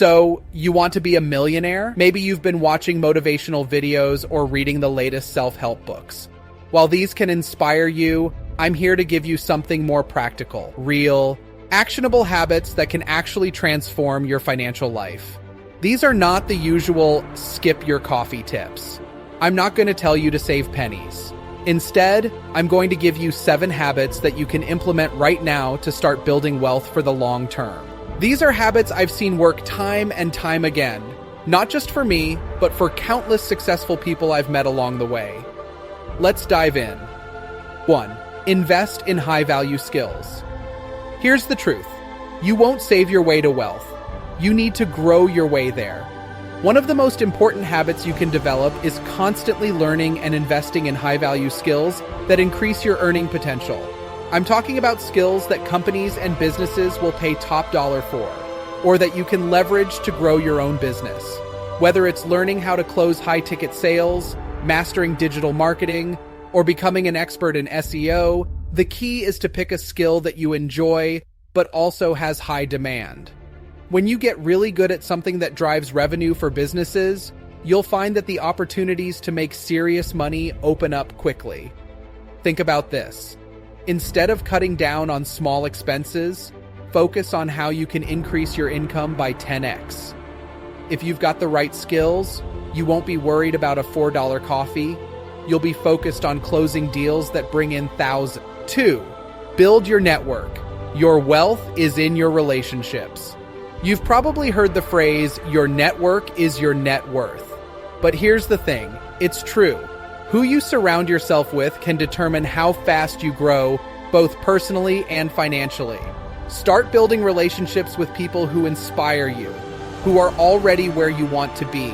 So, you want to be a millionaire? Maybe you've been watching motivational videos or reading the latest self-help books. While these can inspire you, I'm here to give you something more practical, real, actionable habits that can actually transform your financial life. These are not the usual skip your coffee tips. I'm not going to tell you to save pennies. Instead, I'm going to give you 7 habits that you can implement right now to start building wealth for the long term. These are habits I've seen work time and time again, not just for me, but for countless successful people I've met along the way. Let's dive in. 1. Invest in high-value skills. Here's the truth. You won't save your way to wealth. You need to grow your way there. One of the most important habits you can develop is constantly learning and investing in high-value skills that increase your earning potential. I'm talking about skills that companies and businesses will pay top dollar for, or that you can leverage to grow your own business. Whether it's learning how to close high-ticket sales, mastering digital marketing, or becoming an expert in SEO, the key is to pick a skill that you enjoy, but also has high demand. When you get really good at something that drives revenue for businesses, you'll find that the opportunities to make serious money open up quickly. Think about this. Instead of cutting down on small expenses, focus on how you can increase your income by 10x. If you've got the right skills, you won't be worried about a $4 coffee. You'll be focused on closing deals that bring in thousands. 2. Build your network. Your wealth is in your relationships. You've probably heard the phrase, your network is your net worth. But here's the thing, it's true. Who you surround yourself with can determine how fast you grow, both personally and financially. Start building relationships with people who inspire you, who are already where you want to be.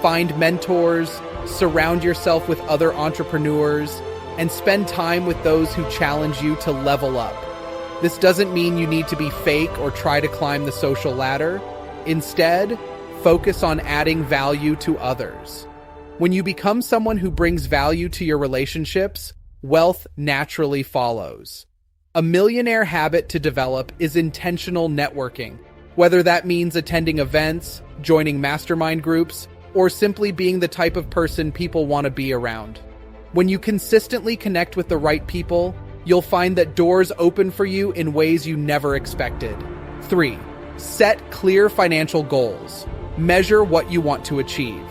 Find mentors, surround yourself with other entrepreneurs, and spend time with those who challenge you to level up. This doesn't mean you need to be fake or try to climb the social ladder. Instead, focus on adding value to others. When you become someone who brings value to your relationships, wealth naturally follows. A millionaire habit to develop is intentional networking, whether that means attending events, joining mastermind groups, or simply being the type of person people want to be around. When you consistently connect with the right people, you'll find that doors open for you in ways you never expected. 3. Set clear financial goals. Measure what you want to achieve.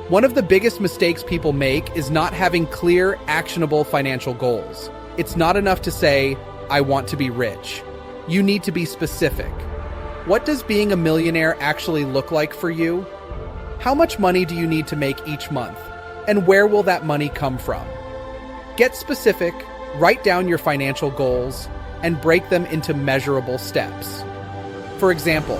One of the biggest mistakes people make is not having clear, actionable financial goals. It's not enough to say, I want to be rich. You need to be specific. What does being a millionaire actually look like for you? How much money do you need to make each month? And where will that money come from? Get specific, write down your financial goals, and break them into measurable steps. For example,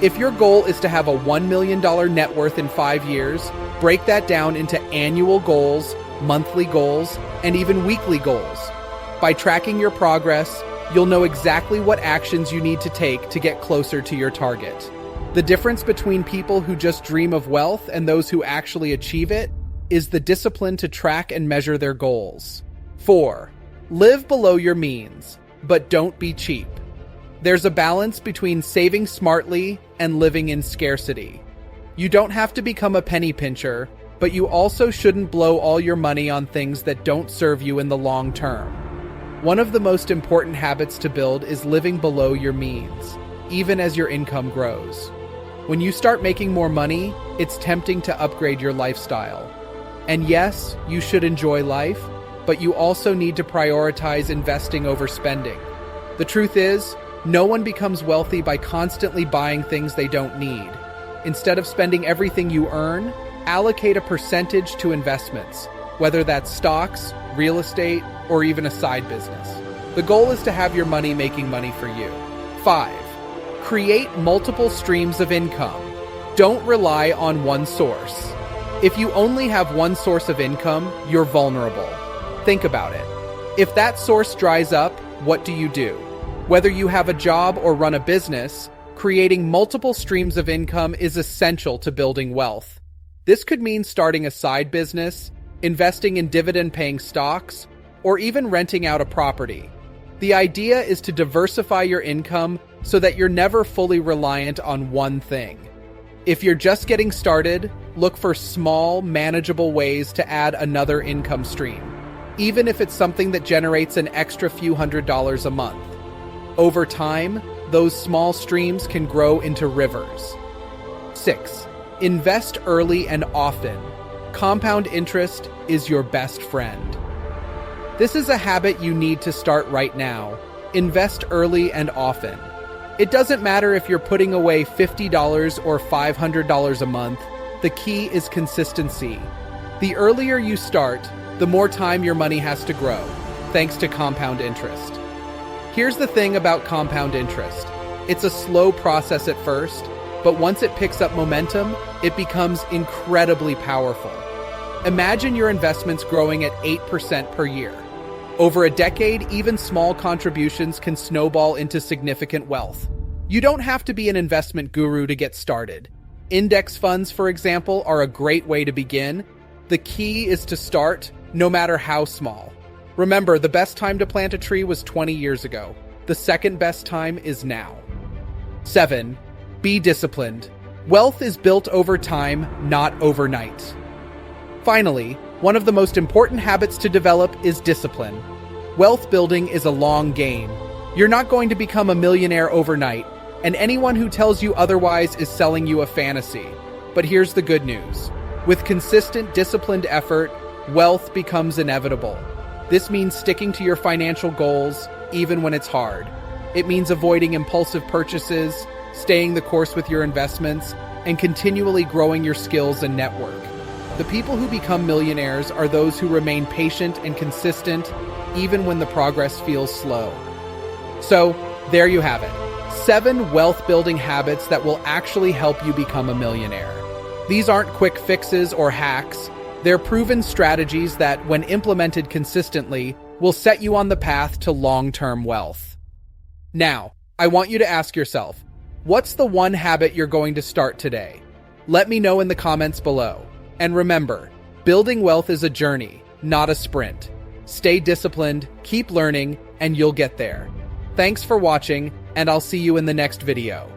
if your goal is to have a $1 million net worth in 5 years, break that down into annual goals, monthly goals, and even weekly goals. By tracking your progress, you'll know exactly what actions you need to take to get closer to your target. The difference between people who just dream of wealth and those who actually achieve it is the discipline to track and measure their goals. 4. Live below your means, but don't be cheap. There's a balance between saving smartly and living in scarcity. You don't have to become a penny pincher, but you also shouldn't blow all your money on things that don't serve you in the long term. One of the most important habits to build is living below your means, even as your income grows. When you start making more money, it's tempting to upgrade your lifestyle. And yes, you should enjoy life, but you also need to prioritize investing over spending. The truth is, no one becomes wealthy by constantly buying things they don't need. Instead of spending everything you earn, allocate a percentage to investments, whether that's stocks, real estate, or even a side business. The goal is to have your money making money for you. 5. Create multiple streams of income. Don't rely on one source. If you only have one source of income, you're vulnerable. Think about it. If that source dries up, what do you do? Whether you have a job or run a business, creating multiple streams of income is essential to building wealth. This could mean starting a side business, investing in dividend-paying stocks, or even renting out a property. The idea is to diversify your income so that you're never fully reliant on one thing. If you're just getting started, look for small, manageable ways to add another income stream, even if it's something that generates an extra few $100s a month. Over time, those small streams can grow into rivers. 6. Invest early and often. Compound interest is your best friend. This is a habit you need to start right now. Invest early and often. It doesn't matter if you're putting away $50 or $500 a month. The key is consistency. The earlier you start, the more time your money has to grow, thanks to compound interest. Here's the thing about compound interest. It's a slow process at first, but once it picks up momentum, it becomes incredibly powerful. Imagine your investments growing at 8% per year. Over a decade, even small contributions can snowball into significant wealth. You don't have to be an investment guru to get started. Index funds, for example, are a great way to begin. The key is to start, no matter how small. Remember, the best time to plant a tree was 20 years ago. The second best time is now. 7. Be disciplined. Wealth is built over time, not overnight. Finally, one of the most important habits to develop is discipline. Wealth building is a long game. You're not going to become a millionaire overnight, and anyone who tells you otherwise is selling you a fantasy. But here's the good news. With consistent, disciplined effort, wealth becomes inevitable. This means sticking to your financial goals, even when it's hard. It means avoiding impulsive purchases, staying the course with your investments, and continually growing your skills and network. The people who become millionaires are those who remain patient and consistent, even when the progress feels slow. So, there you have it. 7 wealth-building habits that will actually help you become a millionaire. These aren't quick fixes or hacks. They're proven strategies that, when implemented consistently, will set you on the path to long-term wealth. Now, I want you to ask yourself, what's the one habit you're going to start today? Let me know in the comments below. And remember, building wealth is a journey, not a sprint. Stay disciplined, keep learning, and you'll get there. Thanks for watching, and I'll see you in the next video.